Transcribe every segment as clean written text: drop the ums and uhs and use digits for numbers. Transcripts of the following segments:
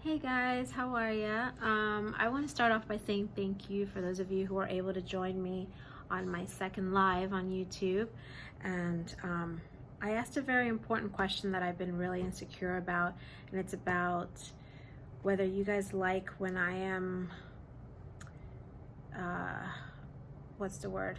Hey guys, how are ya? I want to start off by saying thank you for those of you who were able to join me on my second live on YouTube. And I asked a very important question that I've been really insecure about, and it's about whether you guys like when I am, what's the word?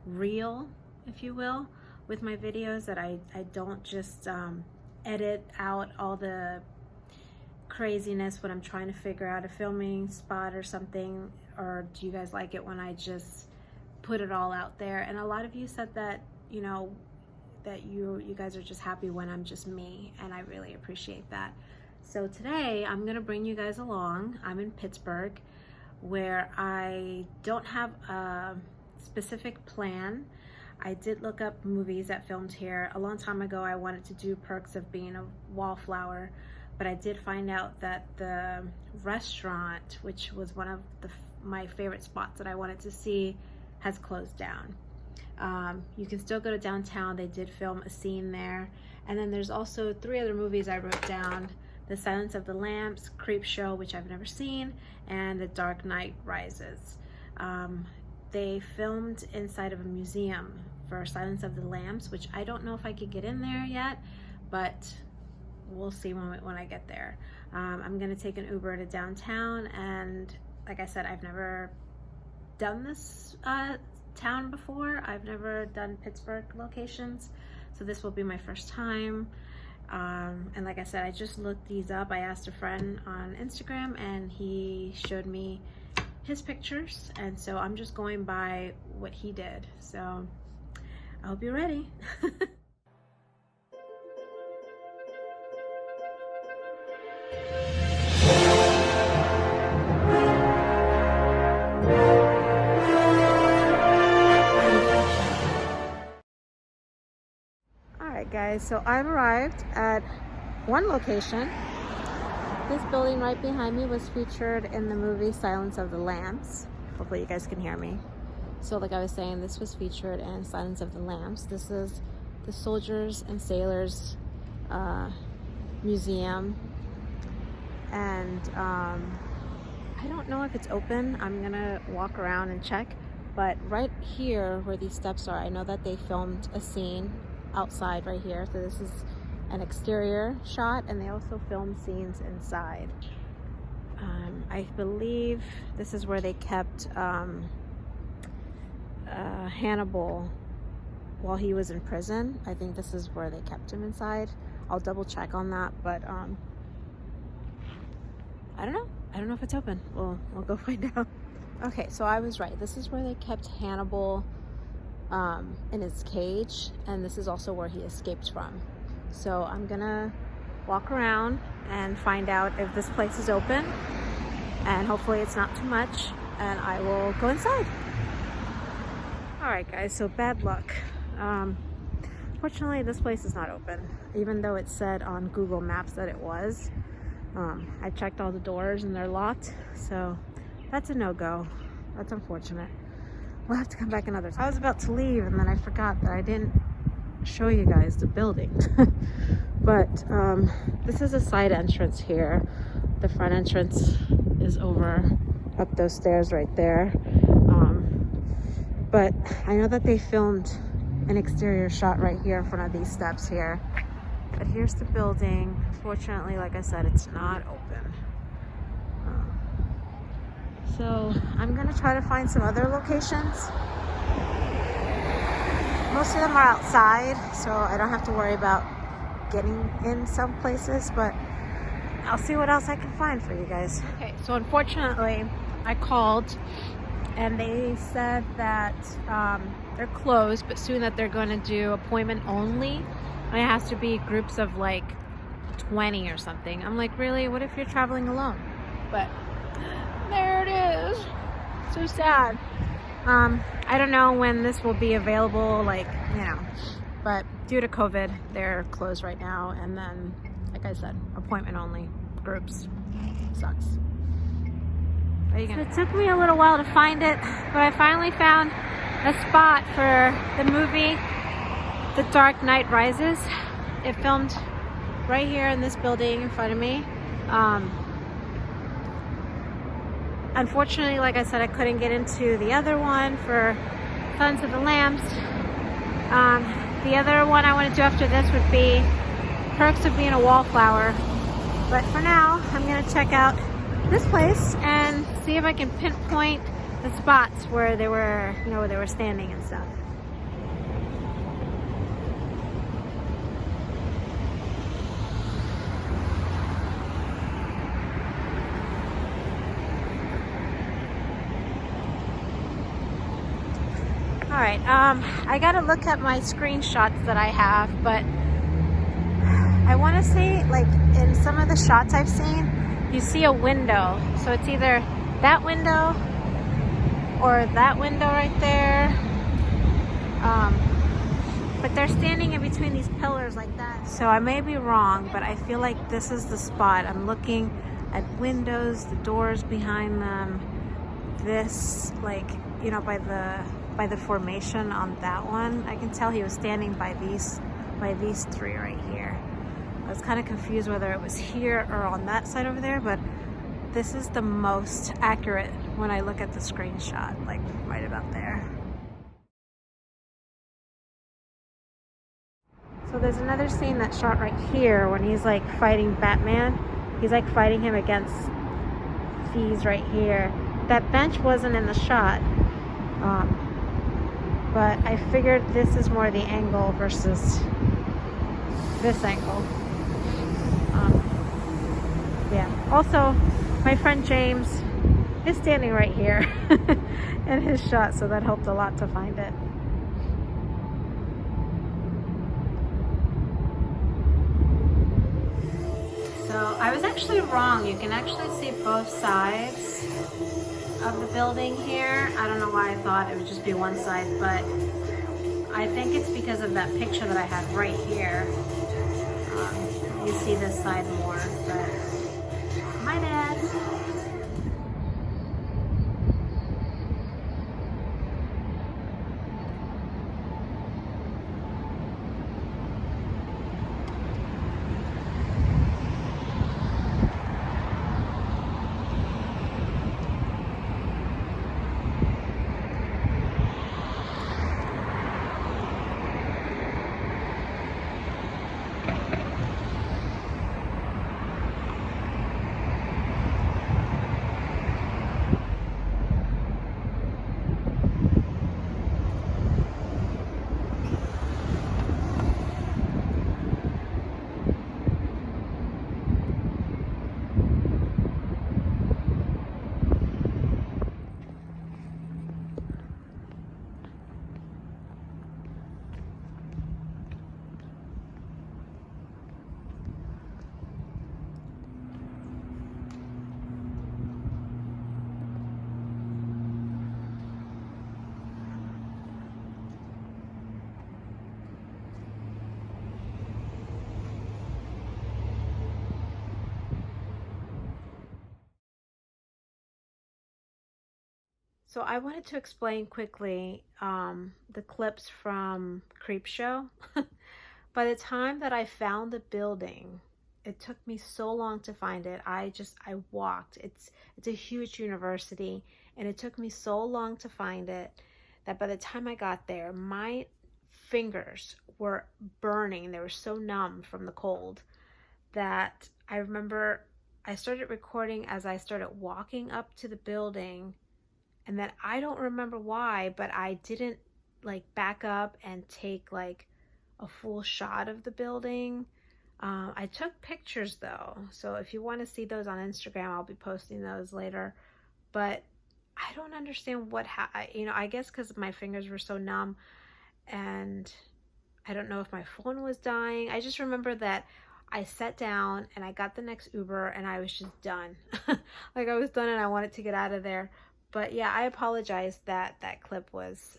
Real, if you will, with my videos, that I don't just edit out all the craziness when I'm trying to figure out a filming spot or something, or do you guys like it when I just put it all out there? And a lot of you said that, you know, that you guys are just happy when I'm just me, and I really appreciate that. So today I'm gonna bring you guys along. I'm in Pittsburgh, where I don't have a specific plan. I did look up movies that filmed here. A long time ago I wanted to do Perks of Being a Wallflower, but I did find out that the restaurant, which was one of my favorite spots that I wanted to see, has closed down. You can still go to downtown. They did film a scene there. And then there's also 3 other movies I wrote down: The Silence of the Lambs, Creepshow, which I've never seen, and The Dark Knight Rises. They filmed inside of a museum for Silence of the Lambs, which I don't know if I could get in there yet, but we'll see when I get there. I'm gonna take an Uber to downtown, and like I said, I've never done this town before. I've never done Pittsburgh locations, so this will be my first time. And like I said, I just looked these up. I asked a friend on Instagram and he showed me his pictures, and so I'm just going by what he did. So I hope you're ready. Guys, so I've arrived at one location. This building right behind me was featured in the movie Silence of the Lambs. Hopefully you guys can hear me. So like I was saying, this was featured in Silence of the Lambs. This is the Soldiers and Sailors Museum, and I don't know if it's open. I'm gonna walk around and check, but right here where these steps are, I know that they filmed a scene outside right here. So this is an exterior shot, and they also filmed scenes inside. I believe this is where they kept Hannibal while he was in prison. I think this is where they kept him inside. I'll double check on that, but I don't know if it's open. We'll go find out. Okay, so I was right. This is where they kept Hannibal in his cage, and this is also where he escaped from. So I'm gonna walk around and find out if this place is open, and hopefully it's not too much, and I will go inside. All right guys, so bad luck. Fortunately this place is not open, even though it said on Google Maps that it was. I checked all the doors and they're locked, so that's a no-go. That's unfortunate. We'll have to come back another time. I was about to leave and then I forgot that I didn't show you guys the building. But this is a side entrance here. The front entrance is over up those stairs right there. But I know that they filmed an exterior shot right here in front of these steps here. But here's the building. Fortunately, like I said, it's not open. So I'm gonna try to find some other locations. Most of them are outside, so I don't have to worry about getting in some places, but I'll see what else I can find for you guys. Okay, so unfortunately, I called and they said that they're closed, but soon that they're gonna do appointment only. And it has to be groups of like 20 or something. I'm like, really? What if you're traveling alone? But there it is. So sad. I don't know when this will be available, like, you know, but due to COVID, they're closed right now. And then, like I said, appointment only, groups. Sucks. So it took me a little while to find it, but I finally found a spot for the movie The Dark Knight Rises. It filmed right here in this building in front of me. unfortunately, like I said, I couldn't get into the other one for Sons of the Lambs. The other one I want to do after this would be Perks of Being a Wallflower. But for now, I'm going to check out this place and see if I can pinpoint the spots where they were, you know, where they were standing and stuff. All right, I gotta look at my screenshots that I have, but I want to say, like, in some of the shots I've seen, you see a window. So it's either that window or that window right there. But they're standing in between these pillars like that. So I may be wrong, but I feel like this is the spot. I'm looking at windows, the doors behind them. This, like, you know, by the formation on that one, I can tell he was standing by these three right here. I was kind of confused whether it was here or on that side over there, but this is the most accurate when I look at the screenshot, like right about there. So there's another scene that's shot right here when he's like fighting Batman. He's like fighting him against these right here. That bench wasn't in the shot, but I figured this is more the angle versus this angle. Yeah. Also, my friend James is standing right here in his shot, so that helped a lot to find it. So I was actually wrong. You can actually see both sides of the building here. I don't know why I thought it would just be one side, but I think it's because of that picture that I had right here. You see this side more, but my bad. So I wanted to explain quickly the clips from Creepshow. By the time that I found the building, it took me so long to find it. I walked. It's a huge university, and it took me so long to find it that by the time I got there, my fingers were burning. They were so numb from the cold that I remember I started recording as I started walking up to the building. And then I don't remember why, but I didn't like back up and take like a full shot of the building. I took pictures though. So if you want to see those on Instagram, I'll be posting those later. But I don't understand I guess because my fingers were so numb, and I don't know if my phone was dying. I just remember that I sat down and I got the next Uber and I was just done. Like I was done and I wanted to get out of there. But yeah, I apologize that that clip was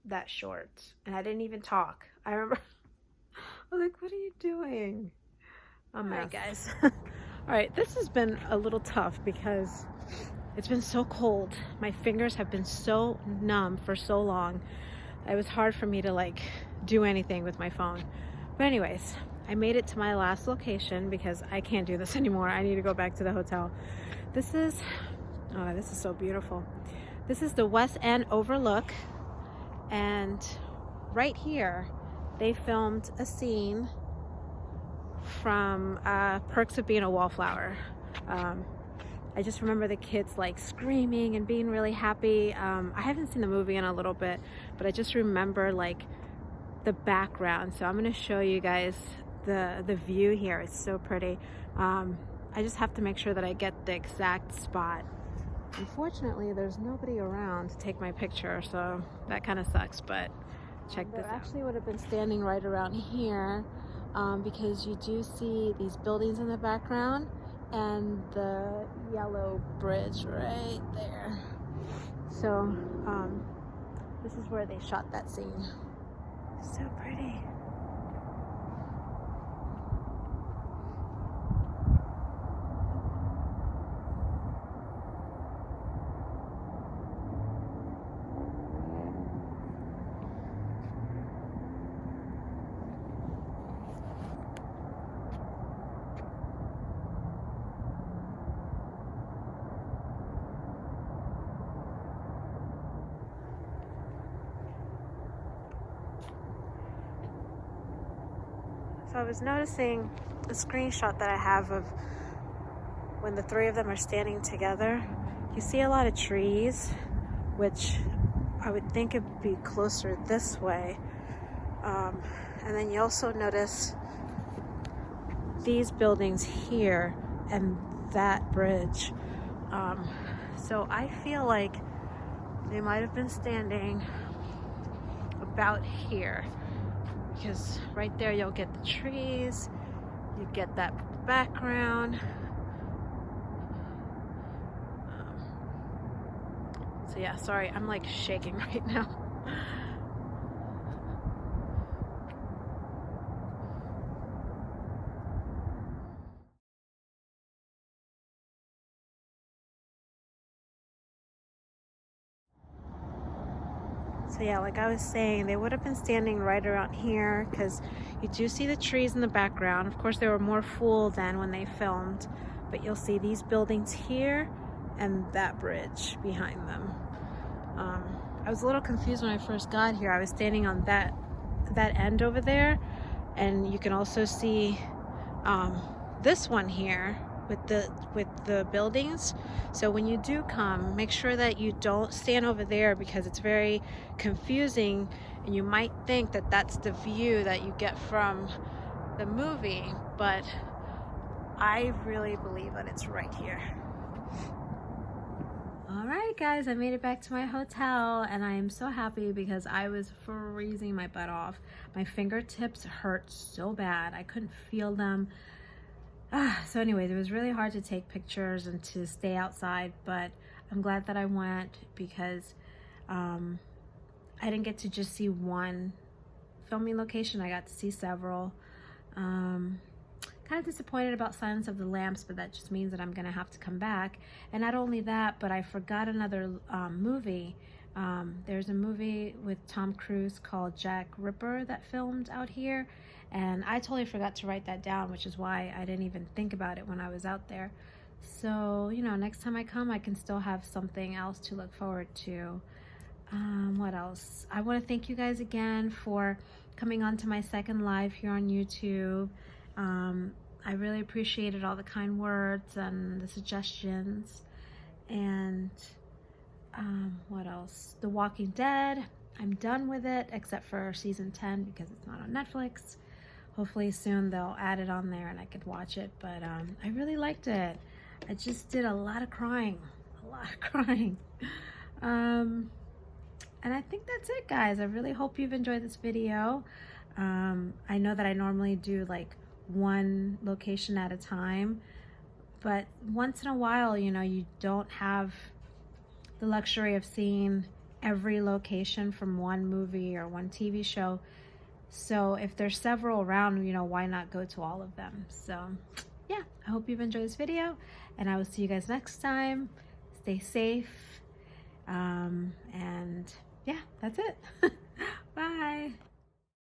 that short and I didn't even talk. I remember I was like, what are you doing? All right, guys. All right, this has been a little tough because it's been so cold. My fingers have been so numb for so long. It was hard for me to like do anything with my phone. But anyways, I made it to my last location because I can't do this anymore. I need to go back to the hotel. This is Oh, this is so beautiful. This is the West End Overlook, and right here they filmed a scene from Perks of Being a Wallflower. I just remember the kids like screaming and being really happy. I haven't seen the movie in a little bit, but I just remember like the background. So I'm gonna show you guys the view here. It's so pretty. I just have to make sure that I get the exact spot. Unfortunately, there's nobody around to take my picture, so that kind of sucks, but check this out. I actually would have been standing right around here because you do see these buildings in the background and the yellow bridge right there. So this is where they shot that scene. So pretty. So I was noticing a screenshot that I have of when the three of them are standing together. You see a lot of trees, which I would think it would be closer this way. And then you also notice these buildings here and that bridge. So I feel like they might have been standing about here, because right there you'll get the trees, you get that background. So yeah, sorry, I'm like shaking right now. So yeah, like I was saying, they would have been standing right around here because you do see the trees in the background. Of course, they were more full than when they filmed, but you'll see these buildings here and that bridge behind them. I was a little confused when I first got here. I was standing on that end over there, and you can also see this one here with the buildings. So when you do come, make sure that you don't stand over there because it's very confusing and you might think that that's the view that you get from the movie, but I really believe that it's right here. All right, guys, I made it back to my hotel and I am so happy because I was freezing my butt off. My fingertips hurt so bad. I couldn't feel them. So anyways, it was really hard to take pictures and to stay outside, but I'm glad that I went because I didn't get to just see one filming location. I got to see several. Kind of disappointed about Silence of the Lambs, but that just means that I'm gonna have to come back. And not only that, but I forgot another movie. There's a movie with Tom Cruise called Jack Ripper that filmed out here, and I totally forgot to write that down, which is why I didn't even think about it when I was out there. So, you know, next time I come, I can still have something else to look forward to. What else? I want to thank you guys again for coming on to my second live here on YouTube. I really appreciated all the kind words and the suggestions. And what else? The Walking Dead, I'm done with it except for season 10 because it's not on Netflix. Hopefully soon they'll add it on there and I could watch it, but I really liked it. I just did a lot of crying. And I think that's it, guys. I really hope you've enjoyed this video. I know that I normally do like one location at a time, but once in a while, you know, you don't have the luxury of seeing every location from one movie or one TV show. So if there's several around, you know, why not go to all of them? So yeah, I hope you've enjoyed this video and I will see you guys next time. Stay safe. And yeah, that's it. Bye.